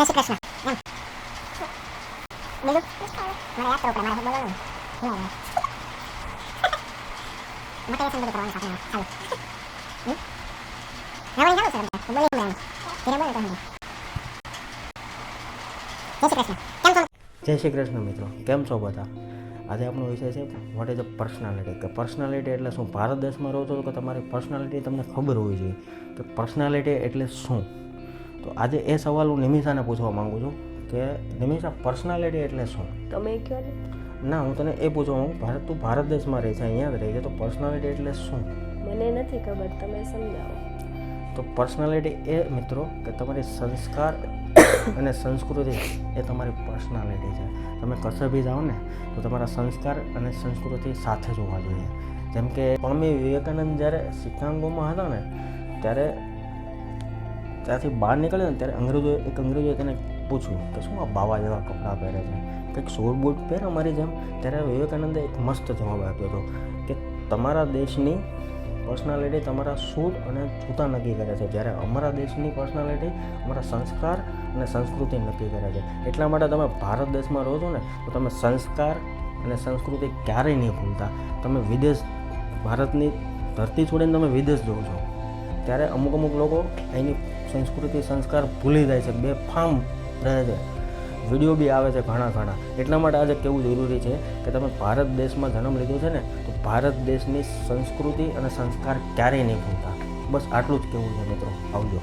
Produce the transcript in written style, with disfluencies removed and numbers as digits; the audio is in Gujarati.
જય શ્રી કૃષ્ણ એમ બીજું મને યાદ કરવું પડે મારે બોલવાનું મોટિવેશન બધું કરવાનું સાથે ચાલો રમણી ચાલુ છે બોલી મેં ધીરે બોલો તો જય શ્રી કૃષ્ણ મિત્રો, કેમ છો બધા? આજે આપણો વિષય છે વોટ ઇઝ અ પર્સનાલિટી. કે પર્સનાલિટી એટલે શું? ભારત દેશમાં રહો છો તો તમારી પર્સનાલિટી તમને ખબર હોવી જોઈએ કે પર્સનાલિટી એટલે શું. તો આજે એ સવાલ હું નિમિષાને પૂછવા માગું છું કે નિમિષા, પર્સનાલિટી એટલે શું? તમે કહો ને. ના, હું તને એ પૂછવા માગું, તું ભારત દેશમાં રહે છે, અહીંયા જ રહે છે, તો પર્સનાલિટી એટલે શું? મને નથી ખબર, તમે સમજાવો. તો પર્સનાલિટી એ મિત્રો કે તમારી સંસ્કાર અને સંસ્કૃતિ એ તમારી પર્સનાલિટી છે. તમે કશે બી જાઓ ને તો તમારા સંસ્કાર અને સંસ્કૃતિ સાથે જ હોવા જોઈએ. જેમ કે સ્વામી વિવેકાનંદ જ્યારે શિકાગોમાં હતા ને ત્યારે ત્યાંથી બહાર નીકળ્યો ને ત્યારે અંગ્રેજોએ તેને પૂછ્યું કે શું આ બાવા જેવા કપડાં પહેરે છે, કંઈક સૂટ બૂટ પહેરે અમારી જેમ. ત્યારે વિવેકાનંદે એક મસ્ત જવાબ આપ્યો હતો કે તમારા દેશની પર્સનાલિટી તમારા સૂટ અને જૂતા નક્કી કરે છે, જ્યારે અમારા દેશની પર્સનાલિટી અમારા સંસ્કાર અને સંસ્કૃતિ નક્કી કરે છે. એટલા માટે તમે ભારત દેશમાં રહો છો ને તો તમે સંસ્કાર અને સંસ્કૃતિ ક્યારેય નહીં ભૂલતા. તમે વિદેશ, ભારતની ધરતી છોડીને તમે વિદેશ જાઓ છો ત્યારે અમુક લોકો અહીંની સંસ્કૃતિ સંસ્કાર ભૂલી જાય છે, બેફામ રહે છે. વિડીયો બી આવે છે ઘણા. એટલા માટે આજે કહેવું જરૂરી છે કે તમે ભારત દેશમાં જન્મ લીધો છે ને તો ભારત દેશની સંસ્કૃતિ અને સંસ્કાર ક્યારેય નહીં ભૂલતા. બસ આટલું જ કહેવું છે મિત્રો. આવજો.